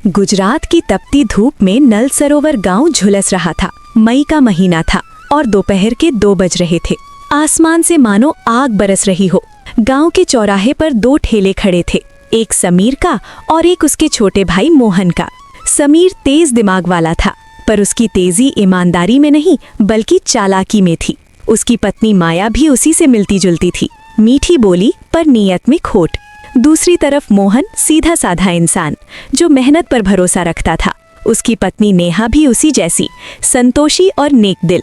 गुजरात की तपती धूप में नल सरोवर गांव झुलस रहा था। मई का महीना था और दोपहर के 2 बज रहे थे। आसमान से मानो आग बरस रही हो। गांव के चौराहे पर 2 ठेले खड़े थे, एक समीर का और एक उसके छोटे भाई मोहन का। समीर तेज दिमाग वाला था, पर उसकी तेजी ईमानदारी में नहीं बल्कि चालाकी में थी। उसकी पत्नी माया भी उसी से मिलती जुलती थी, मीठी बोली पर नीयत में खोट। दूसरी तरफ मोहन सीधा साधा इंसान जो मेहनत पर भरोसा रखता था। उसकी पत्नी नेहा भी उसी जैसी संतोषी और नेक दिल।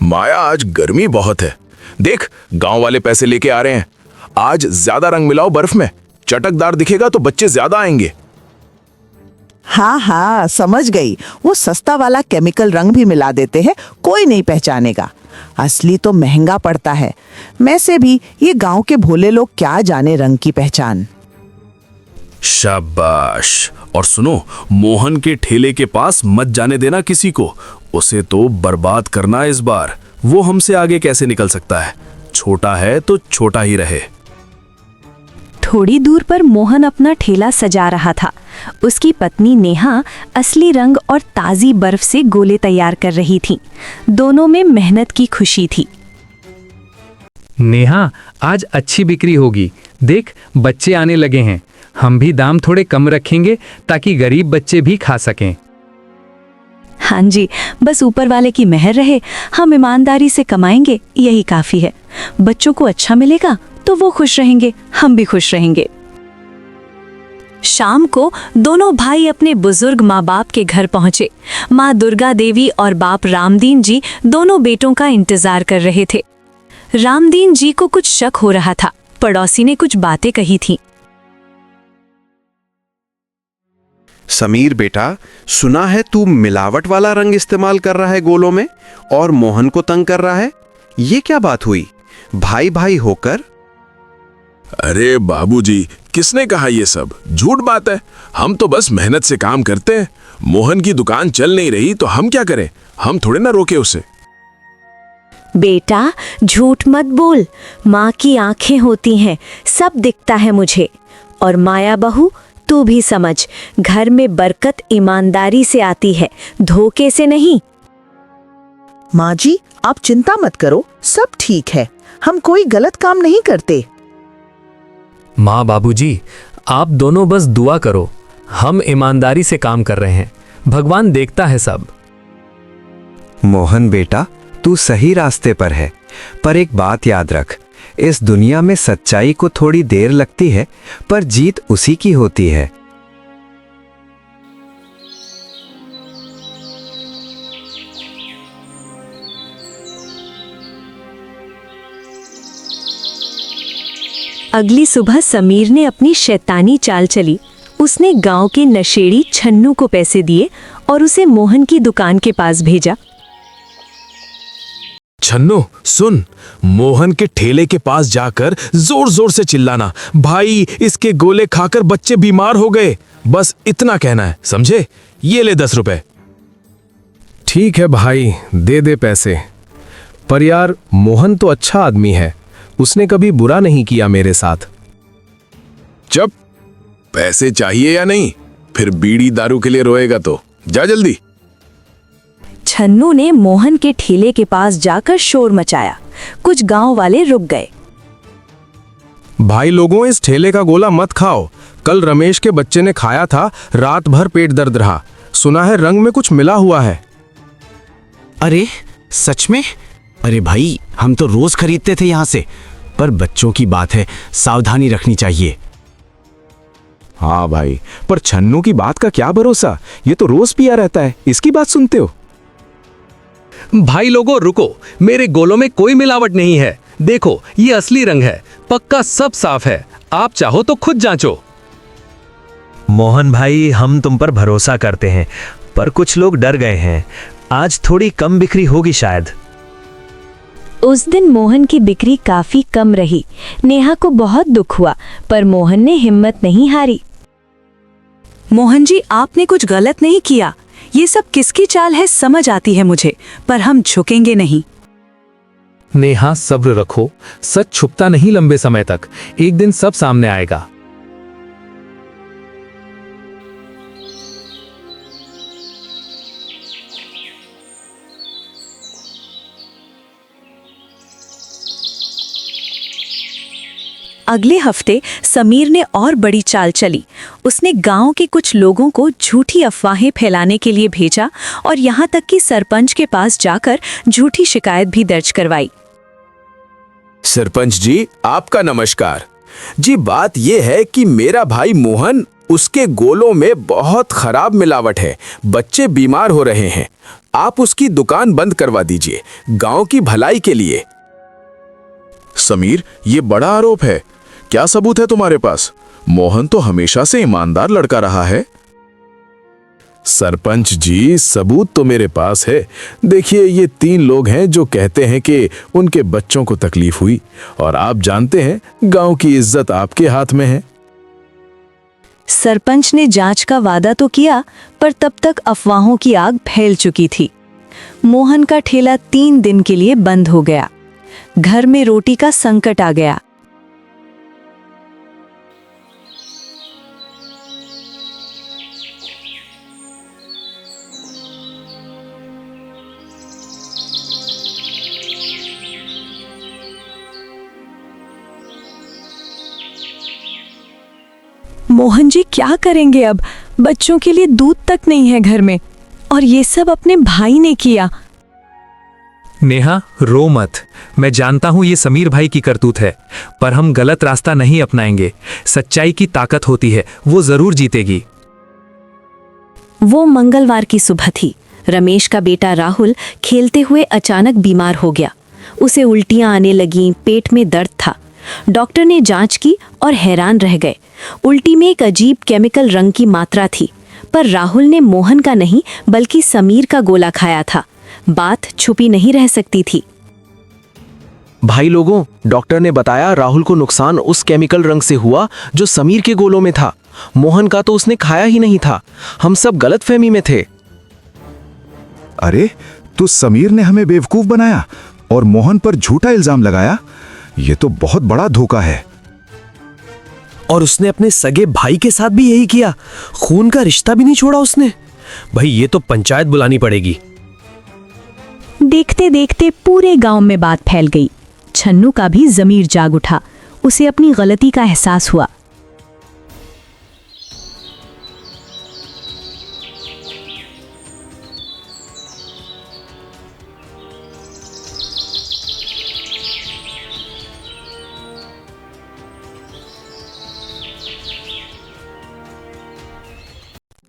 माया, आज गर्मी बहुत है। देख, गांव वाले पैसे लेके आ रहे हैं। आज ज्यादा रंग मिलाओ बर्फ में, चटकदार दिखेगा तो बच्चे ज्यादा आएंगे। हाँ हाँ, समझ गई। वो सस्ता वाला केमिकल रंग भी मिला देते हैं, कोई नहीं पहचानेगा। असली तो महंगा पड़ता है। मैं से भी ये गांव के भोले लोग क्या जाने रंग की पहचान। शाबाश। और सुनो, मोहन के ठेले के पास मत जाने देना किसी को। उसे तो बर्बाद करना इस बार। वो हमसे आगे कैसे निकल सकता है? छोटा है तो छोटा ही रहे। थोड़ी दूर पर मोहन अपना ठेला सजा रहा था। उसकी पत्नी नेहा असली रंग और ताज़ी बर्फ से गोले तैयार कर रही थी। दोनों में मेहनत की खुशी थी। नेहा, आज अच्छी बिक्री होगी। देख, बच्चे आने लगे हैं। हम भी दाम थोड़े कम रखेंगे ताकि गरीब बच्चे भी खा सकें। हाँ जी, बस ऊपर वाले की मेहर रहे। हम ईमानदारी से कमाएंगे, यही काफी है। बच्चों को अच्छा मिलेगा तो वो खुश रहेंगे, हम भी खुश रहेंगे। शाम को दोनों भाई अपने बुजुर्ग माँ बाप के घर पहुंचे। माँ दुर्गा देवी और बाप रामदीन जी दोनों बेटों का इंतजार कर रहे थे। रामदीन जी को कुछ शक हो रहा था। पड़ोसी ने कुछ बातें कही थीं। समीर बेटा, सुना है तू मिलावट वाला रंग इस्तेमाल कर रहा है गोलों में और मोहन को तंग कर रहा है। ये क्या बात हुई? भाई भाई होकर? अरे बाबूजी, किसने कहा ये सब? झूठ बात है। हम तो बस मेहनत से काम करते हैं। मोहन की दुकान चल नहीं रही तो हम क्या करें? हम थोड़े ना रोके उसे। बेटा, झूठ मत बोल। माँ की आंखें होती हैं, सब दिखता है मुझे। और माया बहू, तू भी समझ, घर में बरकत ईमानदारी से आती है, धोखे से नहीं। माँ जी, आप चिंता मत करो, सब ठीक है। हम कोई गलत काम नहीं करते। माँ बाबूजी, आप दोनों बस दुआ करो। हम ईमानदारी से काम कर रहे हैं, भगवान देखता है सब। मोहन बेटा, तू सही रास्ते पर है, पर एक बात याद रख, इस दुनिया में सच्चाई को थोड़ी देर लगती है, पर जीत उसी की होती है। अगली सुबह समीर ने अपनी शैतानी चाल चली। उसने गांव के नशेड़ी छन्नू को पैसे दिए और उसे मोहन की दुकान के पास भेजा। छन्नू सुन, मोहन के ठेले के पास जाकर जोर जोर से चिल्लाना, भाई इसके गोले खाकर बच्चे बीमार हो गए। बस इतना कहना है, समझे? ये ले 10 रुपए। ठीक है भाई, दे दे पैसे। पर यार, मोहन तो अच्छा आदमी है, उसने कभी बुरा नहीं किया मेरे साथ। चुप। पैसे चाहिए या नहीं? फिर बीड़ी दारू के लिए रोएगा तो जा जल्दी। छन्नू ने मोहन के ठेले के पास जाकर शोर मचाया। कुछ गांव वाले रुक गए। भाई लोगों, इस ठेले का गोला मत खाओ। कल रमेश के बच्चे ने खाया था, रात भर पेट दर्द रहा। सुना है रंग में कुछ मिला हुआ है। अरे सच में? अरे भाई, हम तो रोज खरीदते थे यहाँ से, पर बच्चों की बात है, सावधानी रखनी चाहिए। हाँ भाई, पर छन्नू की बात का क्या भरोसा? ये तो रोज पिया रहता है, इसकी बात सुनते हो? भाई लोगों रुको, मेरे गोलों में कोई मिलावट नहीं है। देखो, ये असली रंग है, पक्का सब साफ है। आप चाहो तो खुद जांचो। मोहन भाई, हम तुम पर भरोसा करते हैं, पर कुछ लोग डर गए हैं। आज थोड़ी कम बिक्री होगी शायद। उस दिन मोहन की बिक्री काफी कम रही। नेहा को बहुत दुख हुआ, पर मोहन ने हिम्मत नहीं हारी। मोहन जी, आपने कुछ गलत नहीं किया। ये सब किसकी चाल है समझ आती है मुझे, पर हम झुकेंगे नहीं। नेहा, सब्र रखो। सच छुपता नहीं लंबे समय तक, एक दिन सब सामने आएगा। अगले हफ्ते समीर ने और बड़ी चाल चली। उसने गांव के कुछ लोगों को झूठी अफवाहें फैलाने के लिए भेजा और यहाँ तक कि सरपंच के पास जाकर झूठी शिकायत भी दर्ज करवाई। सरपंच जी, आपका नमस्कार जी। बात यह है कि मेरा भाई मोहन, उसके गोलों में बहुत खराब मिलावट है, बच्चे बीमार हो रहे हैं। आप उसकी दुकान बंद करवा दीजिए, गांव की भलाई के लिए। समीर, ये बड़ा आरोप है। क्या सबूत है तुम्हारे पास? मोहन तो हमेशा से ईमानदार लड़का रहा है। सरपंच जी, सबूत तो मेरे पास है। देखिए, ये 3 लोग हैं जो कहते हैं कि उनके बच्चों को तकलीफ हुई, और आप जानते हैं गांव की इज्जत आपके हाथ में है। सरपंच ने जांच का वादा तो किया, पर तब तक अफवाहों की आग फैल चुकी थी। मोहन का ठेला 3 दिन के लिए बंद हो गया। घर में रोटी का संकट आ गया। मोहन जी, क्या करेंगे अब? बच्चों के लिए दूध तक नहीं है घर में, और ये सब अपने भाई ने किया। नेहा, रो मत। मैं जानता हूं ये समीर भाई की करतूत है, पर हम गलत रास्ता नहीं अपनाएंगे। सच्चाई की ताकत होती है, वो जरूर जीतेगी। वो मंगलवार की सुबह थी। रमेश का बेटा राहुल खेलते हुए अचानक बीमार हो गया। उसे उल्टियां आने लगीं, पेट में दर्द था। डॉक्टर ने जांच की और हैरान रह गए। उल्टी में एक अजीब केमिकल रंग की मात्रा थी, पर राहुल ने मोहन का नहीं बल्कि समीर का गोला खाया था। बात छुपी नहीं रह सकती थी। भाई लोगों, डॉक्टर ने बताया राहुल को नुकसान उस केमिकल रंग से हुआ जो समीर के गोलों में था। मोहन का तो उसने खाया ही नहीं था। हम सब गलतफहमी में थे। अरे, तो समीर ने हमें बेवकूफ बनाया और मोहन पर झूठा इल्जाम लगाया। ये तो बहुत बड़ा धोखा है। और उसने अपने सगे भाई के साथ भी यही किया। खून का रिश्ता भी नहीं छोड़ा उसने। भाई, ये तो पंचायत बुलानी पड़ेगी। देखते देखते पूरे गांव में बात फैल गई। छन्नू का भी ज़मीर जाग उठा। उसे अपनी गलती का एहसास हुआ।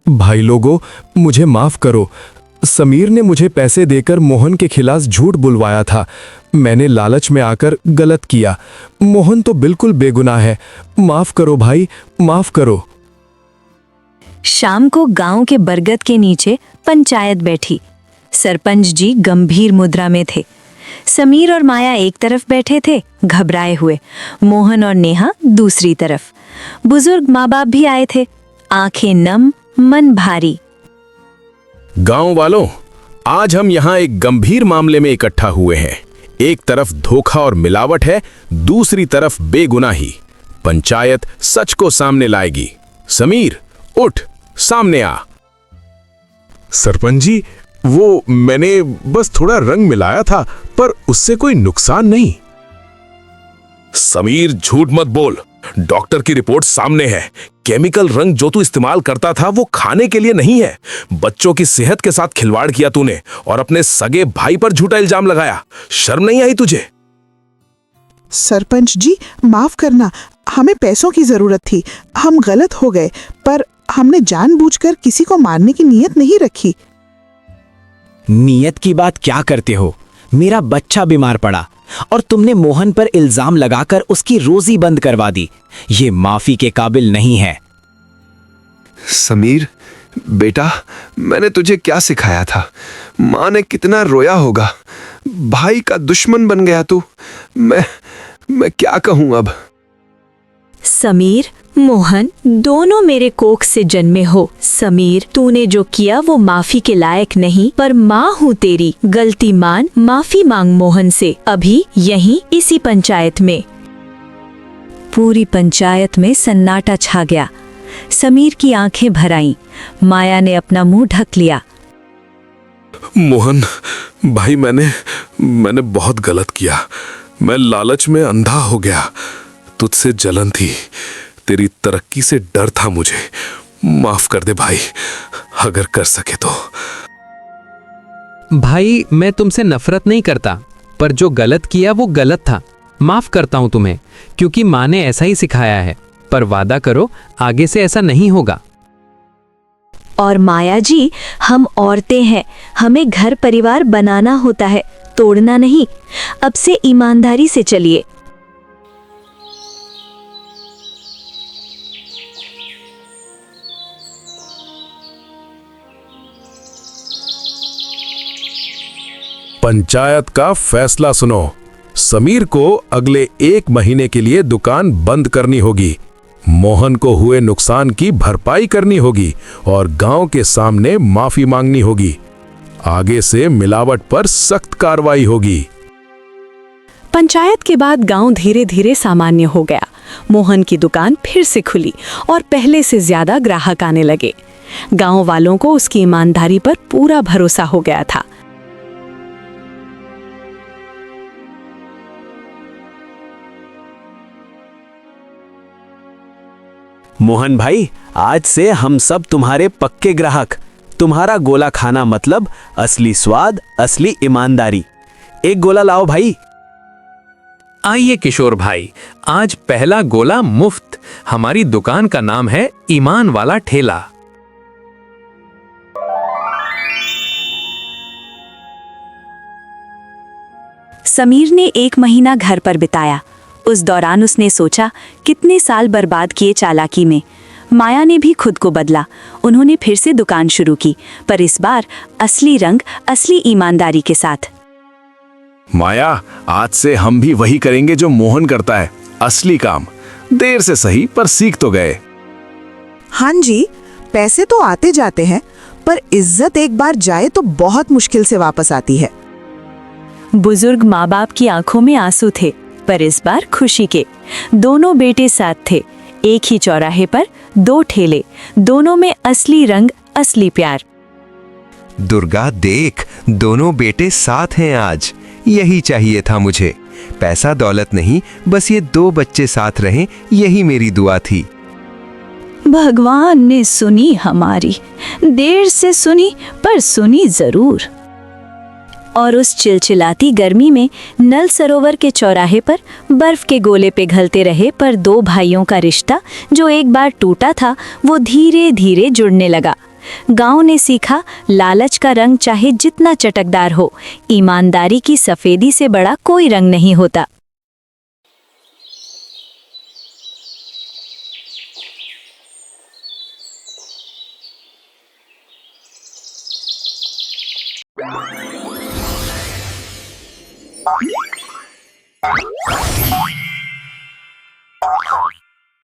भाई लोगों, मुझे माफ करो। समीर ने मुझे पैसे देकर मोहन के खिलाफ झूठ बुलवाया था। मैंने लालच में आकर गलत किया। मोहन तो बिल्कुल बेगुनाह है। माफ करो भाई, माफ करो। शाम को गांव के बरगद के नीचे पंचायत बैठी। सरपंच जी गंभीर मुद्रा में थे। समीर और माया एक तरफ बैठे थे, घबराए हुए। मोहन और नेहा दूसरी तरफ। बुजुर्ग माँ बाप भी आए थे, आंखें नम, मन भारी। गांव वालों, आज हम यहाँ एक गंभीर मामले में इकट्ठा हुए हैं। एक तरफ धोखा और मिलावट है, दूसरी तरफ बेगुनाही। पंचायत सच को सामने लाएगी। समीर, उठ, सामने आ। सरपंच जी, वो मैंने बस थोड़ा रंग मिलाया था, पर उससे कोई नुकसान नहीं। समीर, झूठ मत बोल। डॉक्टर की रिपोर्ट सामने है। केमिकल रंग जो तू इस्तेमाल करता था वो खाने के लिए नहीं है। बच्चों की सेहत के साथ खिलवाड़ किया तूने और अपने सगे भाई पर झूठा इल्जाम लगाया। शर्म नहीं आई तुझे? सरपंच जी, माफ करना, हमें पैसों की जरूरत थी। हम गलत हो गए, पर हमने जानबूझकर किसी को मारने की नीयत नहीं रखी। नियत की बात क्या करते हो? मेरा बच्चा बीमार पड़ा और तुमने मोहन पर इल्जाम लगाकर उसकी रोजी बंद करवा दी। ये माफी के काबिल नहीं है। समीर बेटा, मैंने तुझे क्या सिखाया था? माँ ने कितना रोया होगा। भाई का दुश्मन बन गया तू। मैं क्या कहूँ अब? समीर, मोहन दोनों मेरे कोख से जन्मे हो। समीर, तूने जो किया वो माफी के लायक नहीं, पर माँ हूँ तेरी। गलती मान, माफी मांग मोहन से, अभी यहीं इसी पंचायत में। पूरी पंचायत में सन्नाटा छा गया। समीर की आंखें भर आईं। माया ने अपना मुंह ढक लिया। मोहन भाई, मैंने बहुत गलत किया। मैं लालच में अंधा हो गया। तुझसे जलन थी, तेरी तरक्की से डर था मुझे। माफ कर दे भाई, अगर कर सके तो। भाई, मैं तुमसे नफरत नहीं करता, पर जो गलत किया वो गलत था। माफ करता हूं तुम्हें, क्योंकि माँ ने ऐसा ही सिखाया है। पर वादा करो, आगे से ऐसा नहीं होगा। और माया जी, हम औरतें हैं, हमें घर परिवार बनाना होता है, तोड़ना नहीं। अब से ईमानदारी से चलिए। पंचायत का फैसला सुनो। समीर को अगले 1 महीने के लिए दुकान बंद करनी होगी। मोहन को हुए नुकसान की भरपाई करनी होगी और गांव के सामने माफी मांगनी होगी। आगे से मिलावट पर सख्त कार्रवाई होगी। पंचायत के बाद गांव धीरे धीरे सामान्य हो गया। मोहन की दुकान फिर से खुली और पहले से ज्यादा ग्राहक आने लगे। गांव वालों को उसकी ईमानदारी पर पूरा भरोसा हो गया था। मोहन भाई, आज से हम सब तुम्हारे पक्के ग्राहक। तुम्हारा गोला खाना मतलब असली स्वाद, असली ईमानदारी। एक गोला लाओ भाई। आइए किशोर भाई, आज पहला गोला मुफ्त। हमारी दुकान का नाम है ईमान वाला ठेला। समीर ने 1 महीना घर पर बिताया। उस दौरान उसने सोचा, कितने साल बर्बाद किए चालाकी में। माया ने भी खुद को बदला। उन्होंने फिर से दुकान शुरू की, पर इस बार असली रंग, असली ईमानदारी के साथ। माया, आज से हम भी वही करेंगे जो मोहन करता है, असली काम। देर से सही, पर सीख तो गए। हाँ जी, पैसे तो आते जाते हैं, पर इज्जत एक बार जाए तो बहुत मुश्किल से वापस आती है। बुजुर्ग माँ बाप की आंखों में आंसू थे, पर इस बार खुशी के। दोनों बेटे साथ थे। एक ही चौराहे पर 2 ठेले, दोनों में असली रंग, असली प्यार। दुर्गा देख, दोनों बेटे साथ हैं आज। यही चाहिए था मुझे। पैसा दौलत नहीं, बस ये 2 बच्चे साथ रहें, यही मेरी दुआ थी। भगवान ने सुनी हमारी, देर से सुनी, पर सुनी जरूर। और उस चिलचिलाती गर्मी में नल सरोवर के चौराहे पर बर्फ के गोले पिघलते रहे, पर 2 भाइयों का रिश्ता जो एक बार टूटा था, वो धीरे धीरे जुड़ने लगा। गांव ने सीखा, लालच का रंग चाहे जितना चटकदार हो, ईमानदारी की सफेदी से बड़ा कोई रंग नहीं होता।